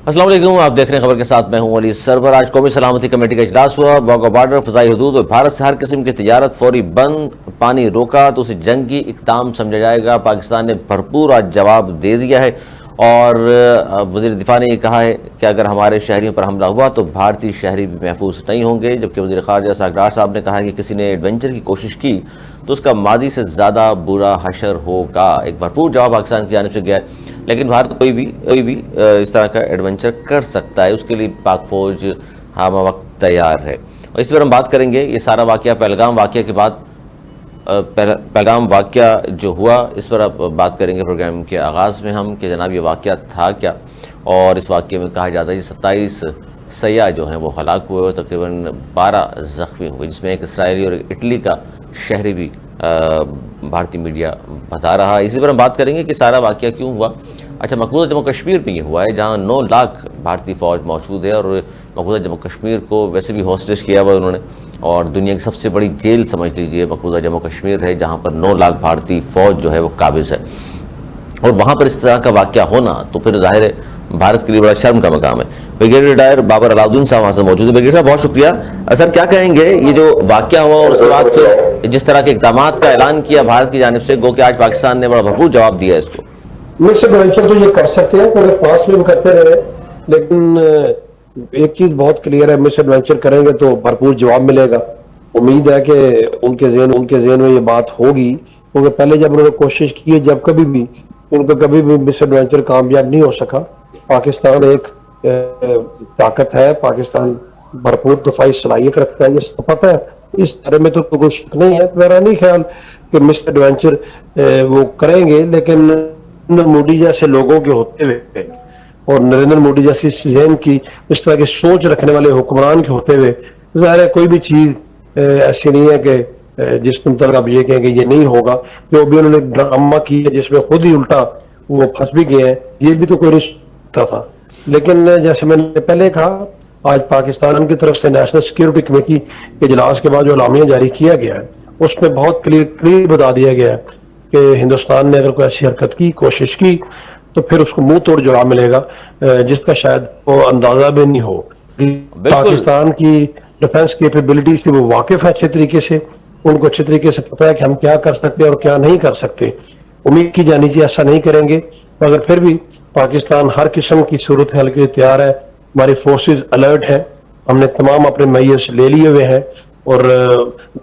السلام علیکم، آپ دیکھ رہے ہیں خبر کے ساتھ میں ہوں علی سرور۔ آج قومی سلامتی کمیٹی کا اجلاس ہوا۔ واگا بارڈر، فضائی حدود اور بھارت سے ہر قسم کی تجارت فوری بند، پانی روکا تو اسے جنگی اقدام سمجھا جائے گا۔ پاکستان نے بھرپور آج جواب دے دیا ہے اور وزیر دفاع نے یہ کہا ہے کہ اگر ہمارے شہریوں پر حملہ ہوا تو بھارتی شہری بھی محفوظ نہیں ہوں گے، جبکہ وزیر خارجہ اسحاق ڈار صاحب نے کہا ہے کہ کسی نے ایڈونچر کی کوشش کی تو اس کا ماضی سے زیادہ برا حشر ہوگا۔ ایک بھرپور جواب پاکستان کی جانب سے گیا ہے، لیکن بھارت کوئی بھی اس طرح کا ایڈونچر کر سکتا ہے، اس کے لیے پاک فوج ہم وقت تیار ہے۔ اور اس پر ہم بات کریں گے یہ سارا واقعہ پہلگام واقعہ کے بعد، پہلگام واقعہ جو ہوا اس پر اب بات کریں گے پروگرام کے آغاز میں ہم کہ جناب یہ واقعہ تھا کیا، اور اس واقعے میں کہا جاتا ہے کہ 27 سیاح جو ہیں وہ ہلاک ہوئے اور تقریباً 12 زخمی ہوئے، جس میں ایک اسرائیلی اور اٹلی کا شہری بھی بھارتی میڈیا بتا رہا ہے۔ اسی پر ہم بات کریں گے کہ سارا واقعہ کیوں ہوا۔ اچھا، مقبوضہ جموں کشمیر میں یہ ہوا ہے جہاں 9 لاکھ بھارتی فوج موجود ہے، اور مقبوضہ جموں کشمیر کو ویسے بھی ہوسٹیج کیا ہوا انہوں نے، اور دنیا کی سب سے بڑی جیل سمجھ لیجئے مقبوضہ جموں کشمیر ہے، جہاں پر 9 لاکھ بھارتی فوج جو ہے وہ قابض ہے، اور وہاں پر اس طرح کا واقعہ ہونا تو پھر ظاہر ہے بھارت کے لیے بڑا شرم کا مقام ہے۔ بریگیڈیئر ریٹائر بابر علاؤدین صاحب وہاں سے موجود ہیں۔ بریگیڈیئر صاحب بہت شکریہ۔ سر کیا کہیں گے یہ جو واقعہ ہوا اور اس کے بعد پھر جس طرح کے اقدامات کا اعلان کیا بھارت کی جانب سے، گو کہ آج پاکستان نے بڑا بھرپور جواب دیا ہے اس کو؟ مس ایڈونچر تو یہ کر سکتے ہیں، پورے پاس میں کرتے رہے، لیکن ایک چیز بہت کلیئر ہے، مس ایڈونچر کریں گے تو بھرپور جواب ملے گا۔ امید ہے کہ ان کے ذہن میں یہ بات ہوگی، کیونکہ پہلے جب انہوں نے کوشش کی ہے، جب کبھی بھی ان کا کبھی بھی مس ایڈونچر کامیاب نہیں ہو سکا۔ پاکستان ایک طاقت ہے، پاکستان بھرپور دفاعی صلاحیت رکھتا ہے، یہ سب پتہ ہے، اس بارے میں تو کوئی شک نہیں ہے۔ میرا نہیں خیال کہ مس ایڈونچر وہ کریں گے، لیکن نریندر مودی جیسے لوگوں کے ہوتے ہوئے اور نریندر مودی جیسی ذہن کی اس طرح کی سوچ رکھنے والے حکمران کے ہوتے ہوئے ظاہر ہے کوئی بھی چیز ایسی نہیں ہے کہ جس کے مطلب آپ یہ کہیں کہ یہ نہیں ہوگا۔ جو بھی انہوں نے ڈرامہ کی ہے جس میں خود ہی الٹا وہ پھنس بھی گئے ہیں، یہ بھی تو کوئی نہیں سکتا تھا۔ لیکن جیسے میں نے پہلے کہا، آج پاکستان کی طرف سے نیشنل سیکیورٹی کمیٹی کے اجلاس کے بعد جو اعلامیہ جاری کیا گیا ہے اس میں بہت کلیئر بتا دیا گیا ہے کہ ہندوستان نے اگر کوئی ایسی حرکت کی، کوشش کی، تو پھر اس کو منہ توڑ جواب ملے گا، جس کا شاید وہ اندازہ بھی نہیں ہو۔ پاکستان کی ڈیفنس کیپیبلٹی سے وہ واقف ہے اچھے طریقے سے، ان کو اچھے طریقے سے پتہ ہے کہ ہم کیا کر سکتے ہیں اور کیا نہیں کر سکتے۔ امید کی جانی چاہیے ایسا نہیں کریں گے، مگر پھر بھی پاکستان ہر قسم کی صورتحال کے لیے تیار ہے۔ ہماری فورسز الرٹ ہے، ہم نے تمام اپنے میئرز لے لیے ہوئے ہیں، اور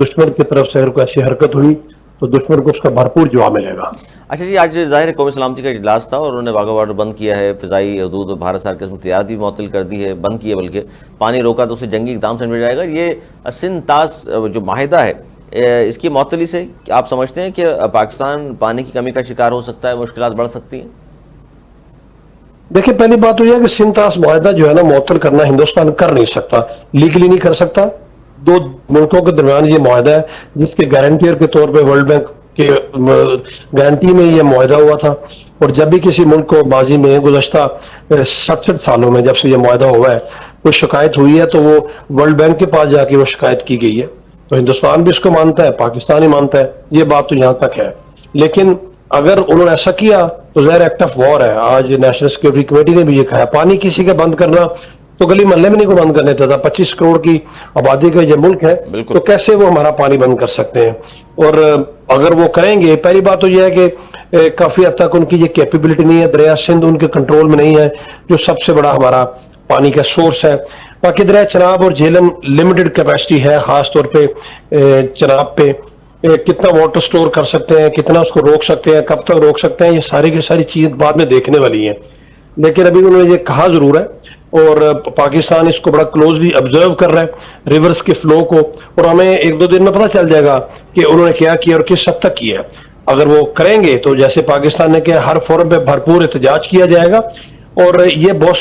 دشمن کی طرف سے اگر کوئی ایسی حرکت ہوئی تو دشمن کو اس کا بھرپور جواب ملے گا۔ اچھا جی، آج ظاہر قومی سلامتی کا اجلاس تھا اور انہوں نے واگا بارڈر بند کیا ہے، فضائی حدود اور بھارت سے ہر قسم کی تجارت بھی معطل کر دی ہے، بند کی ہے، بلکہ پانی روکا تو اسے جنگی اقدام سمجھا جائے گا۔ یہ سندھ طاس جو معاہدہ ہے اس کی معطلی سے آپ سمجھتے ہیں کہ پاکستان پانی کی کمی کا شکار ہو سکتا ہے، مشکلات بڑھ سکتی ہیں؟ دیکھیں، پہلی بات تو یہ ہے کہ سندھ طاس معاہدہ جو ہے نا معطل کرنا ہندوستان کر نہیں سکتا، لیگلی نہیں کر سکتا۔ دو ملکوں کے درمیان یہ معاہدہ ہے جس کے گارنٹیر کے طور پہ ورلڈ بینک کے گارنٹی میں یہ معاہدہ ہوا تھا، اور جب بھی کسی ملک کو ماضی میں گزشتہ 67 سالوں میں جب سے یہ معاہدہ ہوا ہے کوئی شکایت ہوئی ہے تو وہ ورلڈ بینک کے پاس جا کے وہ شکایت کی گئی ہے، تو ہندوستان بھی اس کو مانتا ہے، پاکستان ہی مانتا ہے، یہ بات تو یہاں تک ہے۔ لیکن اگر انہوں نے ایسا کیا تو ظاہر ایکٹ آف وار ہے۔ آج نیشنل سیکیورٹی کمیٹی نے بھی یہ کہا، پانی کسی کا بند کرنا تو گلی محلے میں نہیں کو بند کرنے تھا، 25 کروڑ کی آبادی کا یہ ملک ہے، تو کیسے وہ ہمارا پانی بند کر سکتے ہیں؟ اور اگر وہ کریں گے، پہلی بات تو یہ ہے کہ کافی حد تک ان کی یہ کیپیبلٹی نہیں ہے، دریا سندھ ان کے کنٹرول میں نہیں ہے جو سب سے بڑا ہمارا پانی کا سورس ہے۔ باقی دریا چناب اور جہلم لمیٹڈ کیپیسٹی ہے، خاص طور پہ چناب پہ کتنا واٹر سٹور کر سکتے ہیں، کتنا اس کو روک سکتے ہیں، کب تک روک سکتے ہیں، یہ ساری کی ساری چیز بعد میں دیکھنے والی ہیں۔ لیکن ابھی انہوں نے یہ کہا ضرور ہے، اور پاکستان اس کو بڑا کلوزلی آبزرو کر رہا ہے ریورس کے فلو کو، اور ہمیں 1-2 دن میں پتہ چل جائے گا کہ انہوں نے کیا کیا اور کس حد تک کیا ہے۔ اگر وہ کریں گے تو جیسے پاکستان نے کیا، ہر فورم پہ بھرپور احتجاج کیا جائے گا، اور یہ بہت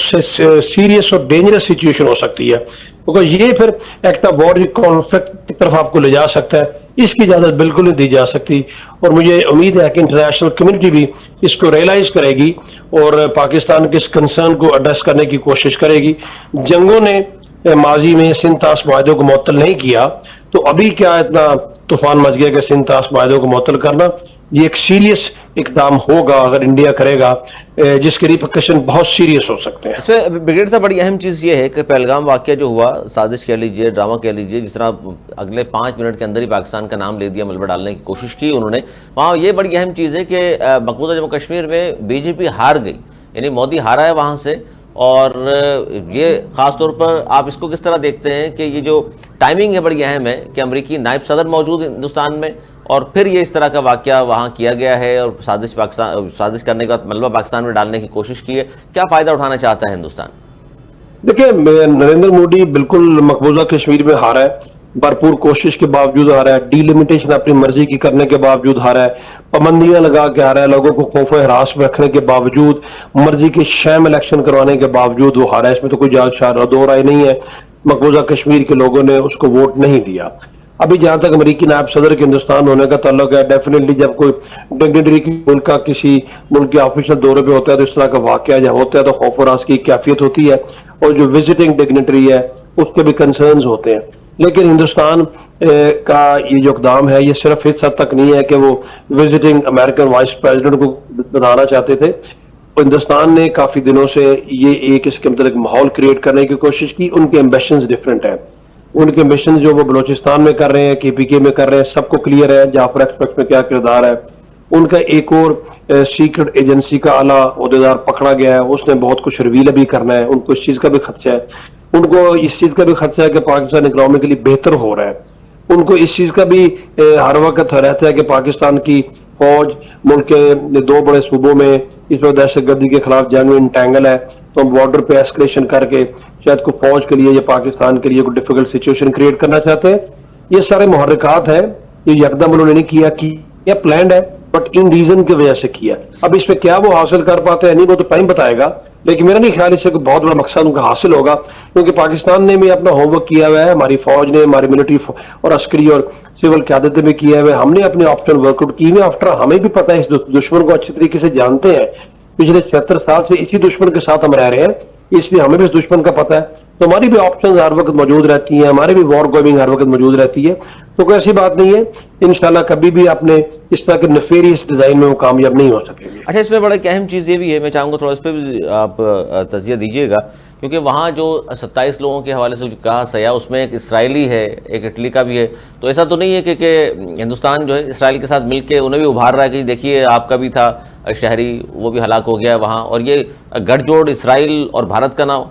سیریس اور ڈینجرس سچویشن ہو سکتی ہے، کیونکہ یہ پھر ایکٹ آف وار کانفلکٹ کی طرف آپ کو لے جا سکتا ہے، اس کی اجازت بالکل نہیں دی جا سکتی۔ اور مجھے امید ہے کہ انٹرنیشنل کمیونٹی بھی اس کو ریئلائز کرے گی اور پاکستان کے اس کنسرن کو ایڈریس کرنے کی کوشش کرے گی۔ جنگوں نے ماضی میں سندھ طاس معاہدوں کو معطل نہیں کیا، تو ابھی کیا اتنا طوفان مچ گیا کہ سندھ طاس معاہدوں کو معطل کرنا؟ یہ ایک سیریس اقدام ہوگا اگر انڈیا کرے گا، جس کے ریپرکشن بہت سیریس ہو سکتے ہیں۔ اس میں بریگیڈیئر صاحب بڑی اہم چیز یہ ہے کہ پہلگام واقعہ جو ہوا، سازش کہہ لیجئے، ڈرامہ کہہ لیجئے، جس طرح اگلے 5 منٹ کے اندر ہی پاکستان کا نام لے دیا، ملبہ ڈالنے کی کوشش کی انہوں نے، وہاں یہ بڑی اہم چیز ہے کہ مقبوضہ جموں کشمیر میں بی جے پی ہار گئی، یعنی مودی ہارا ہے وہاں سے، اور یہ خاص طور پر آپ اس کو کس طرح دیکھتے ہیں کہ یہ جو ٹائمنگ ہے بڑی اہم ہے کہ امریکی نائب صدر موجود ہندوستان میں، اور پھر یہ اس طرح کا واقعہ وہاں کیا گیا ہے، اور سازش کرنے کا ملبہ پاکستان میں ڈالنے کی کوشش کی ہے، کیا فائدہ اٹھانا چاہتا ہے ہندوستان؟ دیکھیں، نریندر مودی بالکل مقبوضہ کشمیر میں ہارا ہے، بھرپور کوشش کے باوجود ہارا ہے، ڈی لمیٹیشن اپنی مرضی کی کرنے کے باوجود ہارا ہے، پابندیاں لگا کے ہارا ہے، لوگوں کو خوف و ہراس میں رکھنے کے باوجود، مرضی کے شیم الیکشن کروانے کے باوجود وہ ہارا ہے۔ اس میں تو کوئی دو رائے نہیں ہے، مقبوضہ کشمیر کے لوگوں نے اس کو ووٹ نہیں دیا۔ ابھی جہاں تک امریکی نائب صدر کے ہندوستان ہونے کا تعلق ہے، ڈیفینیٹلی جب کوئی ڈگنیٹری کی ملک کا کسی ملک کے آفیشل دورے پہ ہوتا ہے تو اس طرح کا واقعہ جب ہوتا ہے تو خوف و ہراس کی کیفیت ہوتی ہے، اور جو وزٹنگ ڈگنیٹری ہے اس کے بھی کنسرنز ہوتے ہیں۔ لیکن ہندوستان کا یہ جو اقدام ہے یہ صرف اس حد تک نہیں ہے کہ وہ وزٹنگ امریکن وائس پریزیڈنٹ کو بنانا چاہتے تھے، ہندوستان نے کافی دنوں سے یہ ایک اس کے متعلق ماحول کریٹ کرنے کی کوشش کی۔ ان کے ایمبیشنز ڈفرینٹ ہیں، ان کے مشن جو وہ بلوچستان میں کر رہے ہیں، کے پی کے میں کر رہے ہیں، سب کو کلیئر ہے جعفر ایکسپریس میں کیا کردار ہے۔ ان کا ایک اور سیکرٹ ایجنسی کا اعلیٰ عہدیدار پکڑا گیا ہے، اس نے بہت کچھ ریویل بھی کرنا ہے، ان کو اس چیز کا بھی خدشہ ہے، ان کو اس چیز کا بھی خدشہ ہے کہ پاکستان اکنامکلی بہتر ہو رہا ہے، ان کو اس چیز کا بھی ہر وقت رہتا ہے کہ پاکستان کی فوج ملک کے 2 بڑے صوبوں میں اس وقت دہشت گردی کے خلاف جنگ میں انٹینگل ہے، تو ہم بارڈر پہ ایسکلیشن کر کے شاید کوئی فوج کے لیے یا پاکستان کے لیے کوئی ڈیفیکلٹ سچویشن کریٹ کرنا چاہتے ہیں۔ یہ سارے محرکات ہیں، یہ یکدم انہوں نے نہیں کیا پلانڈ ہے، بٹ ان ریزن کی وجہ سے کیا۔ اب اس پہ کیا وہ حاصل کر پاتے ہیں نہیں، وہ تو ٹائم بتائے گا، لیکن میرا نہیں خیال اس سے کوئی بہت بڑا مقصد ان کا حاصل ہوگا، کیونکہ پاکستان نے بھی اپنا ہوم ورک کیا ہوا ہے، ہماری فوج نے، ہماری ملٹری اور عسکری اور سول قیادتیں بھی کیا ہوا ہے، ہم نے اپنے آپشن ورک آؤٹ کیے ہوئے، آفٹر ہمیں بھی پتہ ہے اس دشمن کو اچھی طریقے سے جانتے ہیں، پچھلے 76 سال سے اسی دشمن کے ساتھ ہم رہ رہے ہیں، اس لیے ہمیں بھی اس دشمن کا پتہ ہے، تو ہماری بھی آپشنز ہر وقت موجود رہتی ہیں، ہمارے بھی وار گوئنگ ہر وقت موجود رہتی ہے، تو کوئی ایسی بات نہیں ہے، انشاءاللہ کبھی بھی اپنے اس طرح کے نفیریس ڈیزائن میں وہ کامیاب نہیں ہو سکیں گے۔ اچھا، اس میں بڑا اہم چیز یہ بھی ہے، میں چاہوں گا تھوڑا اس پہ بھی آپ تجزیہ دیجیے گا، کیونکہ وہاں جو 27 لوگوں کے حوالے سے جو کہا سیاح، اس میں ایک اسرائیلی ہے، ایک اٹلی کا بھی ہے، تو ایسا تو نہیں ہے کہ ہندوستان جو ہے اسرائیل کے ساتھ مل کے انہیں بھی ابھار رہا ہے کہ دیکھیے آپ کا بھی تھا شہری، وہ بھی ہلاک ہو گیا وہاں، اور یہ گٹھ جوڑ اسرائیل اور بھارت کا نہ ہو؟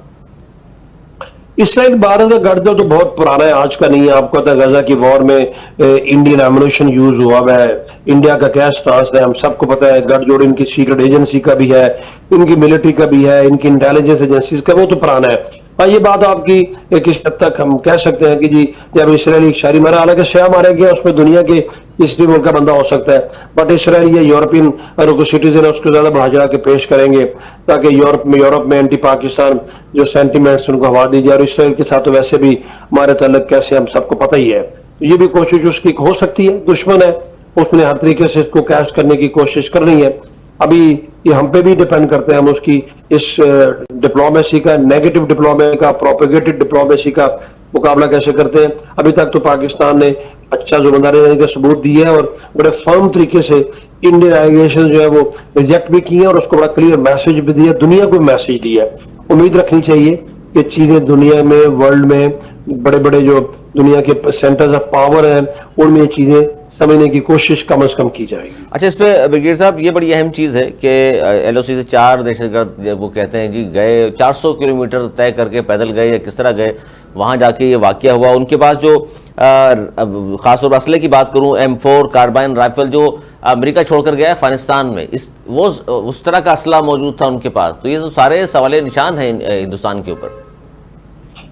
اسرائیل بھارت کا گٹھ جوڑ تو بہت پرانا ہے، آج کا نہیں ہے۔ آپ کو پتہ ہے غزہ کی وار میں انڈین ایمونیشن یوز ہوا ہے، انڈیا کا کیا سٹانس ہے ہم سب کو پتہ ہے، گٹھ جوڑ ان کی سیکرٹ ایجنسی کا بھی ہے، ان کی ملٹری کا بھی ہے، ان کی انٹیلیجنس ایجنسیز کا، وہ تو پرانا ہے۔ یہ بات آپ کی کس حد تک ہم کہہ سکتے ہیں کہ جی جب اسرائیلی شہری مارا، حالانکہ سیاح مارے گیا اس میں دنیا کے کسی بھی ملک کا بندہ ہو سکتا ہے، بٹ اسرائیل یا یورپین اگر کوئی سٹیزن ہے اس کو زیادہ بڑھا چڑھا کے پیش کریں گے تاکہ یورپ میں اینٹی پاکستان جو سینٹیمنٹس ان کو ہوا دی جائے، اور اسرائیل کے ساتھ تو ویسے بھی ہمارے تعلق کیسے ہم سب کو پتہ ہی ہے، یہ بھی کوشش اس کی ہو سکتی ہے، دشمن ہے اس نے ہر طریقے سے اس کو کیش کرنے کی کوشش کر رہی ہے۔ ابھی یہ ہم پہ بھی ڈیپینڈ کرتے ہیں، ہم اس کی اس ڈپلومیسی کا، نیگیٹو ڈپلومیسی کا، پروپیگیٹڈ ڈپلومیسی کا مقابلہ کیسے کرتے ہیں۔ ابھی تک تو پاکستان نے اچھا ذمہ کا ثبوت دیا ہے اور بڑے فرم طریقے سے انڈین ایلیگیشن جو ہے وہ ریجیکٹ بھی کیے ہیں، اور اس کو بڑا کلیئر میسج بھی دیا، دنیا کو میسج دیا ہے۔ امید رکھنی چاہیے کہ چیزیں دنیا میں، ورلڈ میں بڑے بڑے جو دنیا کے سینٹرز آف پاور ہیں ان میں یہ چیزیں سمجھنے کی کوشش کم از کم کی جائے گی۔ اچھا، اس پہ بریگیڈیئر صاحب یہ بڑی اہم چیز ہے کہ ایل او سی سے 4 دہشت گرد وہ کہتے ہیں جی گئے 400 کلومیٹر طے کر کے پیدل گئے یا کس طرح گئے، وہاں جا کے یہ واقعہ ہوا۔ ان کے پاس جو خاص طور پر اسلحے کی بات کروں، M4 کاربائن رائفل جو امریکہ چھوڑ کر گیا افغانستان میں، وہ اس طرح کا اسلحہ موجود تھا ان کے پاس، تو یہ تو سارے سوال نشان ہیں ہندوستان کے اوپر۔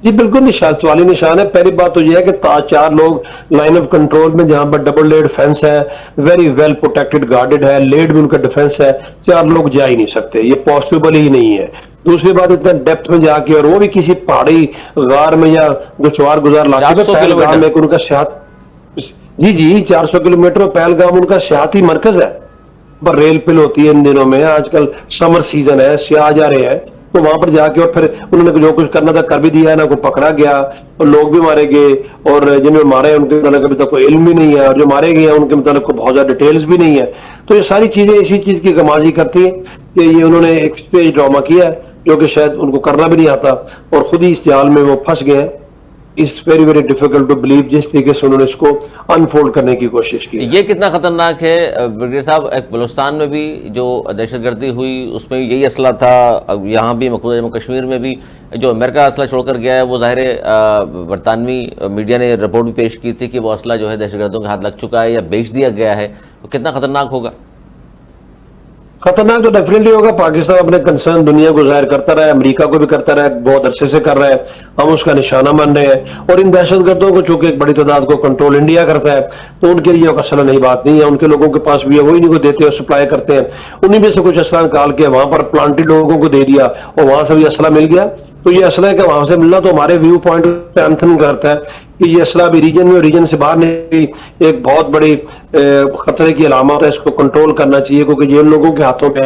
جی بالکل سوالی نشان ہے۔ پہلی بات تو یہ ہے کہ 4 لوگ لائن آف کنٹرول میں، جہاں پر ڈبل لیڈ فینس ہے، ویری ویل پروٹیکٹڈ گارڈڈ ہے، لیڈ بھی ان کا ڈیفنس ہے، 4 لوگ جا ہی نہیں سکتے، یہ پاسبل ہی نہیں ہے۔ دوسری بات اتنا ڈیپتھ میں جا کے، اور وہ بھی کسی پہاڑی غار میں یا دشوار گزار علاقے میں، پہلگام میں ان کا سیاحت، جی 400 کلومیٹر پہلگام ان کا سیاحتی مرکز ہے، پر ریل پل ہوتی ہے ان دنوں میں، آج کل سمر سیزن ہے، سیاح جا رہے ہیں، تو وہاں پر جا کے اور پھر انہوں نے جو کچھ کرنا تھا کر بھی دیا ہے، نہ کوئی پکڑا گیا، اور لوگ بھی مارے گئے، اور جنہوں نے مارے ان کے متعلق ابھی تک کوئی علم بھی نہیں ہے، اور جو مارے گئے ہیں ان کے متعلق کو بہت زیادہ ڈیٹیلز بھی نہیں ہے۔ تو یہ ساری چیزیں اسی چیز کی غمازی کرتی ہیں کہ یہ انہوں نے ایک اسٹیج ڈرامہ کیا ہے جو کہ شاید ان کو کرنا بھی نہیں آتا اور خود ہی اس جال میں وہ پھنس گئے ہیں. It's very very difficult to believe جس طریقے سے انہوں نے اس کو انفولڈ کرنے کی کوشش کی. یہ کتنا خطرناک ہے بریگیڈیئر صاحب؟ ایک بلوچستان میں بھی جو دہشت گردی ہوئی اس میں یہی اسلحہ تھا، یہاں بھی مقبوضہ جموں کشمیر میں بھی جو امریکہ اسلحہ چھوڑ کر گیا ہے وہ ظاہر برطانوی میڈیا نے رپورٹ بھی پیش کی تھی کہ وہ اسلحہ جو ہے دہشت گردوں کے ہاتھ لگ چکا ہے یا بیچ دیا گیا ہے. تو کتنا خطرناک ہوگا؟ خطرناک تو ڈیفینیٹلی ہوگا. پاکستان اپنے کنسرن دنیا کو ظاہر کرتا رہا ہے، امریکہ کو بھی کرتا رہا ہے، بہت عرصے سے کر رہا ہے، ہم اس کا نشانہ مان رہے ہیں. اور ان دہشت گردوں کو چونکہ ایک بڑی تعداد کو کنٹرول انڈیا کرتا ہے تو ان کے لیے اسلحہ نئی بات نہیں ہے. ان کے لوگوں کے پاس بھی ہے، وہی نہیں کو دیتے اور سپلائی کرتے ہیں. انہیں میں سے کچھ اسلحہ نکال کے وہاں پر پلانٹڈ لوگوں کو دے دیا اور وہاں سے بھی اسلحہ مل گیا. تو یہ اسلحہ کا وہاں سے ملنا تو ہمارے ویو پوائنٹ پہ انتھن کرتا ہے کہ یہ اسلحہ بھی ریجن میں اور ریجن سے باہر نہیں، ایک بہت بڑی خطرے کی علامت ہے. اس کو کنٹرول کرنا چاہیے کیونکہ جن لوگوں کے ہاتھوں پہ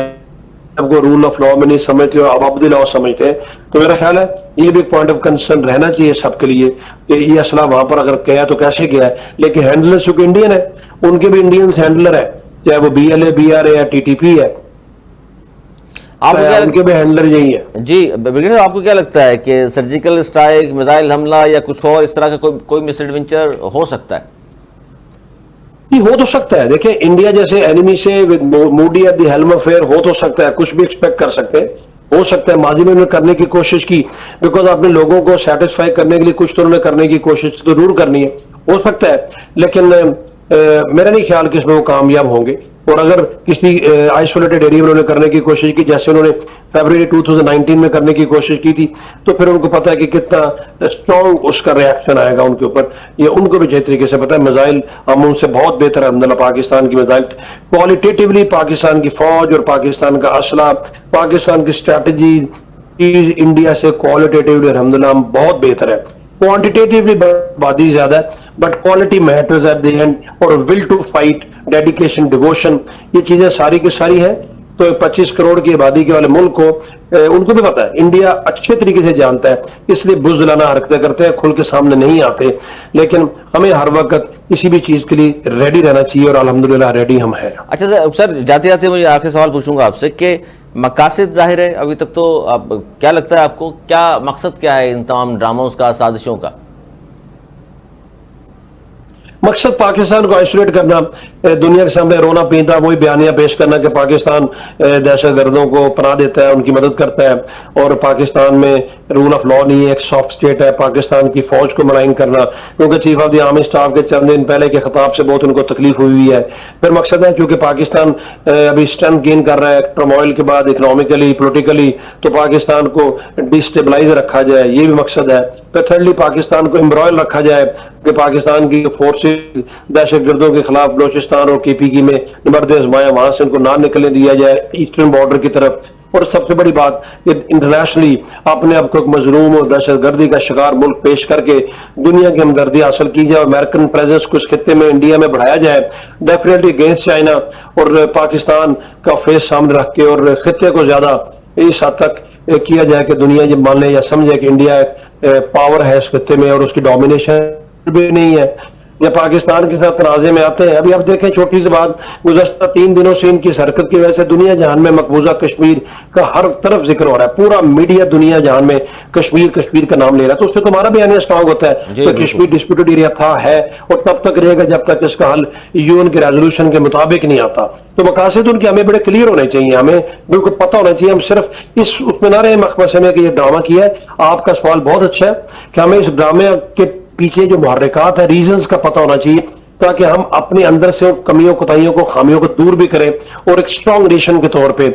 اب کو رول آف لا میں نہیں سمجھتے اور ابابد لا سمجھتے ہیں تو میرا خیال ہے یہ بھی ایک پوائنٹ آف کنسرن رہنا چاہیے سب کے لیے کہ یہ اسلحہ وہاں پر اگر گیا تو کیسے گیا ہے. لیکن ہینڈلر چونکہ انڈین ہے، ان کے بھی انڈینز ہینڈلر ہے، چاہے وہ B L A, B R A یا ٹی ٹی پی ہے، ان کے بھی ہینڈلر یہی ہے. جی بریگیڈیئر صاحب، آپ کو کیا لگتا ہے کہ سرجیکل اسٹرائک، میزائل حملہ یا کچھ اور اس طرح کا کوئی مس ایڈونچر ہو سکتا ہے؟ ہو تو سکتا ہے. دیکھیں انڈیا جیسے اینیمی سے موڈی ایٹ دی ہیلم افیئر ہو تو سکتا ہے، کچھ بھی ایکسپیکٹ کر سکتے ہیں. ہو سکتا ہے ماضی میں انہوں نے کرنے کی کوشش کی بیکاز اپنے لوگوں کو سیٹسفائی کرنے کے لیے کچھ تو انہوں نے کرنے کی کوشش ضرور کرنی ہے. ہو سکتا ہے لیکن میرا نہیں خیال کہ اس میں وہ کامیاب ہوں گے. اور اگر کسی آئسولیٹڈ ایریا میں انہوں نے کرنے کی کوشش کی جیسے انہوں نے فیبرری 2019 میں کرنے کی کوشش کی تھی تو پھر ان کو پتا ہے کہ کتنا اسٹرانگ اس کا ریاکشن آئے گا ان کے اوپر. یہ ان کو بھی صحیح طریقے سے پتا ہے. میزائل ہم ان سے بہت بہتر ہے الحمدللہ. پاکستان کی میزائل کوالٹیٹیولی، پاکستان کی فوج اور پاکستان کا اسلحہ، پاکستان کی اسٹریٹجی انڈیا سے کوالٹیٹیولی الحمدللہ ہم بہت بہتر ہے. کوانٹیٹیولی آبادی زیادہ ہے but quality matters at the end. اور will to fight, dedication, devotion, یہ چیزیں ساری کی ساری ہیں. تو 25 کروڑ کی آبادی کے والے ملک کو ان کو بھی پتا ہے، انڈیا اچھے طریقے سے جانتا ہے، اس لیے بزدلانہ حرکتیں کرتے ہیں، کھل کے سامنے نہیں آتے. لیکن ہمیں ہر وقت کسی بھی چیز کے لیے ریڈی رہنا چاہیے اور الحمدللہ ریڈی ہم ہیں. اچھا سر، جاتے جاتے مجھے آخری سوال پوچھوں گا آپ سے کہ مقاصد ظاہر ہے ابھی تک تو کیا لگتا ہے آپ کو، کیا مقصد کیا ہے ان تمام ڈراموز کا، سازشوں کا؟ مقصد پاکستان کو آئسولیٹ کرنا، دنیا کے سامنے رونا پیتا وہی بیانیہ پیش کرنا کہ پاکستان دہشت گردوں کو پناہ دیتا ہے، ان کی مدد کرتا ہے اور پاکستان میں رول آف لا نہیں ہے، ایک سافٹ اسٹیٹ ہے. پاکستان کی فوج کو ملائن کرنا کیونکہ chief of the army staff کے چند دن پہلے کے خطاب سے بہت ان کو تکلیف ہوئی ہے. پھر مقصد ہے کیونکہ پاکستان ابھی اسٹرینتھ گین کر رہا ہے ٹرموائل کے بعد، اکنامکلی، پولیٹیکلی، تو پاکستان کو ڈیسٹیبلائز رکھا جائے، یہ بھی مقصد ہے. پھر تھرڈلی پاکستان کو امبرائل رکھا جائے کہ پاکستان کی فورسز دہشت گردوں کے خلاف بلوچستان اور کے پی کی میں نبرد آزمائیں، وہاں سے ان کو نہ نکلنے دیا جائے ایسٹرن بارڈر کی طرف. اور سب سے بڑی بات کہ انٹرنیشنلی اپنے آپ کو ایک مظلوم اور دہشت گردی کا شکار ملک پیش کر کے دنیا کی ہمدردی حاصل کی جائے. امریکن پریزنس کو اس خطے میں، انڈیا میں بڑھایا جائے ڈیفینیٹلی اگینسٹ چائنا، اور پاکستان کا فیس سامنے رکھ کے اور خطے کو زیادہ اس حد تک کیا جائے کہ دنیا یہ مان لے یا سمجھے کہ انڈیا ایک پاور ہے اس خطے میں اور اس کی ڈومینیشن بھی نہیں ہے. یا پاکستان کے ساتھ تنازع میں آتے ہیں. ابھی آپ دیکھیں چھوٹی سی بات، گزشتہ 3 دنوں سے ان کی حرکت کی وجہ سے دنیا جہان میں مقبوضہ کشمیر کا ہر طرف ذکر ہو رہا ہے. پورا میڈیا دنیا جہان میں کشمیر کا نام لے رہا ہے. تو اس سے تمہارا بیانیہ اسٹرانگ ہوتا ہے کہ کشمیر ڈسپیوٹڈ ایریا تھا، ہے اور تب تک رہے گا جب تک اس کا حل UN کے ریزولوشن کے مطابق نہیں آتا. تو مقاصد ان کے ہمیں بڑے کلیئر ہونے چاہیے، ہمیں بالکل پتہ ہونا چاہیے. ہم صرف اس میں نہ رہے مخمصے میں کہ یہ ڈرامہ کیا ہے. آپ کا سوال بہت اچھا ہے کہ ہمیں اس ڈرامے کے پیچھے جو محرکات ہیں، ریزنز کا پتہ ہونا چاہیے تاکہ ہم اپنے اندر سے کمیوں کوتاہیوں کو، خامیوں کو دور بھی کریں اور ایک اسٹرانگ نیشن کے طور پہ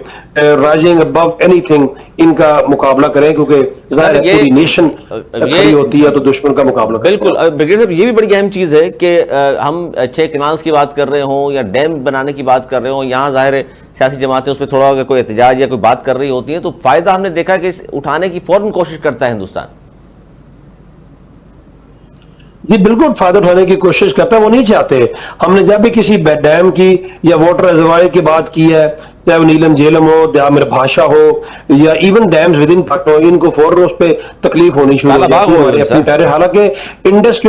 rising above any thing in کا مقابلہ کریں. کیونکہ ظاہر ہے پوری نیشن کھڑی ہوتی ہے تو دشمن کا مقابلہ کریں. بالکل بریگیڈیئر صاحب، یہ بھی بڑی اہم چیز ہے کہ ہم 6 کینالز کی بات کر رہے ہوں یا ڈیم بنانے کی بات کر رہے ہوں، یہاں ظاہر ہے سیاسی جماعتیں اس پہ تھوڑا اگر کوئی احتجاج یا کوئی بات کر رہی ہوتی ہیں تو فائدہ ہم نے دیکھا کہ اٹھانے کی فوراً کوشش کرتا ہے ہندوستان. جی بالکل فائدہ اٹھانے کی کوشش کرتا ہے. وہ نہیں چاہتے. ہم نے جب بھی کسی ڈیم کی یا واٹر ریزروائر کی بات کی ہے، چاہے وہ نیلم جیلم ہو، دامر بھاشا ہو یا ایون ڈیمز ود ان پاک ہو، ان کو فوراً اس پہ تکلیف ہونی شروع ہو جاتی ہے. حالانکہ انڈس کے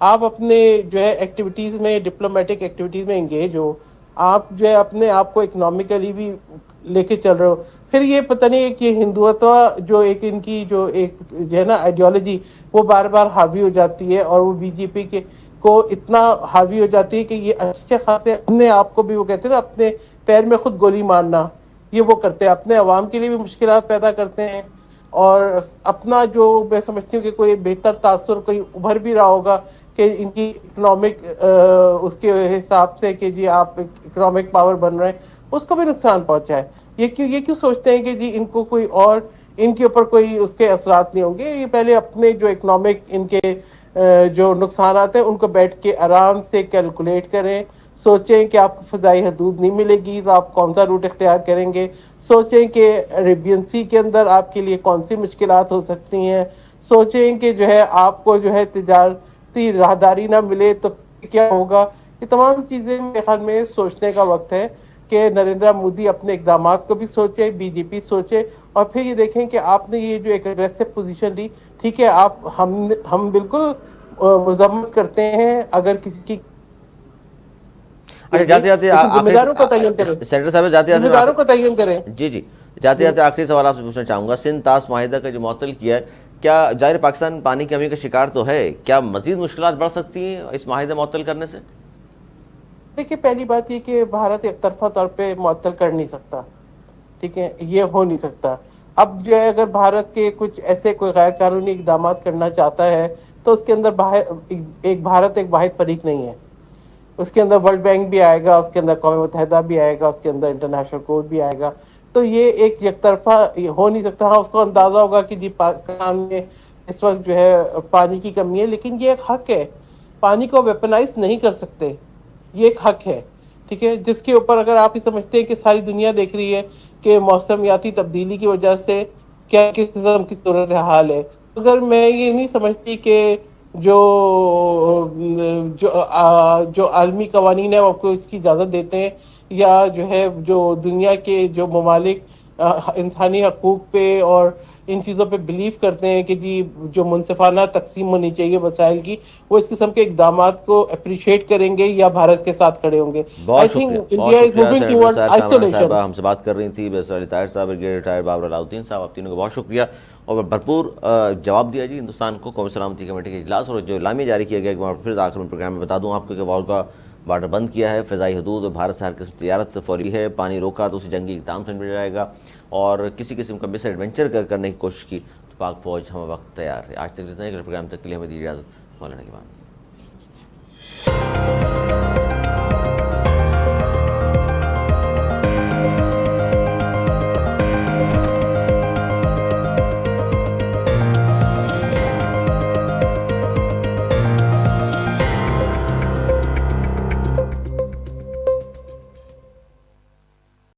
آپ اپنے جو ہے ایکٹیویٹیز میں ڈپلومیٹک ایکٹیویٹیز میں انگیج ہو, آپ جو ہے اپنے آپ کو اکنامکلی بھی لے کے چل رہے ہو. پھر یہ پتہ نہیں ہے کہ ہندوتوا جو ایک ان کی جو ایک جو ہے نا آئیڈیالوجی وہ بار بار حاوی ہو جاتی ہے, اور وہ بی جے پی کے کو اتنا حاوی ہو جاتی ہے کہ یہ اچھے خاصے اپنے آپ کو بھی, وہ کہتے ہیں نا اپنے پیر میں خود گولی مارنا, یہ وہ کرتے ہیں, اپنے عوام کے لیے بھی مشکلات پیدا کرتے ہیں, اور اپنا جو میں سمجھتی ہوں کہ کوئی بہتر تاثر کوئی ابھر بھی رہا ہوگا کہ ان کی اکنامک اس کے حساب سے کہ جی آپ اکنامک پاور بن رہے ہیں, اس کو بھی نقصان پہنچا ہے. یہ کیوں سوچتے ہیں کہ جی ان کو کوئی اور ان کے اوپر کوئی اس کے اثرات نہیں ہوں گے؟ یہ پہلے اپنے جو اکنامک ان کے جو نقصانات ہیں ان کو بیٹھ کے آرام سے کیلکولیٹ کریں, سوچیں کہ آپ کو فضائی حدود نہیں ملے گی تو آپ کون سا روٹ اختیار کریں گے, سوچیں کہ عربین سی کے اندر آپ کے لیے کون سی مشکلات ہو سکتی ہیں, سوچیں کہ جو ہے آپ کو جو ہے تجارتی راہداری نہ ملے تو کیا ہوگا. یہ تمام چیزیں میرے خیال میں سوچنے کا وقت ہے کہ نریندر مودی اپنے اقدامات کو بھی سوچے, بی جے پی سوچے, اور پھر یہ دیکھیں کہ آپ نے یہ جو ایک اگریسو پوزیشن لی, ٹھیک ہے آپ ہم بالکل مذمت کرتے ہیں اگر کسی کی اچھا جاتے جاتے لیکن ذمہ آخری داروں کو تعین کریں, سینیٹر صاحب جاتے ذمہ داروں کو تعین کریں. جی جاتے جاتے آخری سوال آپ سے پوچھنا چاہوں گا, سندھ طاس معاہدہ کا جو معطل کیا ہے, کیا ظاہر پاکستان پانی کی کمی کا شکار تو ہے, کیا مزید مشکلات بڑھ سکتی ہیں اس معاہدہ معطل کرنے سے؟ دیکھیے پہلی بات یہ کہ بھارت ایک طرفہ طور پہ معطل کر نہیں سکتا, ٹھیک ہے, یہ ہو نہیں سکتا. اب جو ہے اگر بھارت کے کچھ ایسے کوئی غیر قانونی اقدامات کرنا چاہتا ہے تو اس کے اندر ایک بھارت ایک واحد فریق نہیں ہے, اس کے اندر ورلڈ بینک بھی آئے گا, اس کے اندر اقوام متحدہ بھی آئے گا, اس کے اندر انٹرنیشنل کورٹ بھی آئے گا. تو یہ ایک یک طرفہ ہو نہیں سکتا. ہاں اس کو اندازہ ہوگا کہ جی پاکستان میں اس وقت جو ہے پانی کی کمی ہے, لیکن یہ ایک حق ہے, پانی کو ویپنائز نہیں کر سکتے, یہ ایک حق ہے, ٹھیک ہے, جس کے اوپر اگر آپ یہ سمجھتے ہیں کہ ساری دنیا دیکھ رہی ہے کہ موسمیاتی تبدیلی کی وجہ سے کیا کس قسم کی صورت حال ہے, اگر میں یہ نہیں سمجھتی کہ جو جو عالمی قوانین ہے وہ آپ کو اس کی اجازت دیتے ہیں, یا جو ہے جو دنیا کے جو ممالک انسانی حقوق پہ اور ان چیزوں پہ بلیو کرتے ہیں کہ جی جو منصفانہ تقسیم ہونی چاہیے وسائل کی, وہ اس قسم کے اقدامات کو اپریشیٹ کریں گے یا بھارت کے ساتھ کھڑے ہوں گے. بہت آئی شکریہ, تھنک بہت انڈیا از شکریہ موونگ سینیٹر ٹوورڈ صاحب, کامران آئسولیشن. صاحبہ ہم سے بات کر رہی تھی, بیسر علی طاہر صاحب, بریگیڈیئر ریٹائرڈ بابر علاؤدین صاحب, آپ تینوں کو بہت شکریہ, اور بھرپور جواب دیا جی ہندوستان کو قومی سلامتی کمیٹی کے اجلاس, اور جو اعلامیہ جاری کیا گیا ایک بار پھر آخر میں پروگرام میں بتا دوں آپ کو کہ والگا بارڈر بند کیا ہے, فضائی حدود اور بھارت سے ہر قسم کی تجارت فوری ہے, پانی روکا تو اسے جنگی اقدام سمجھا جائے گا, اور کسی قسم کا مس ایڈونچر کرنے کی کوشش کی تو پاک فوج ہم وقت تیار ہے. آج تک اتنا ہی, اگلے پروگرام تک کے لیے ہمیں دی اجازت, مولانا کی بات.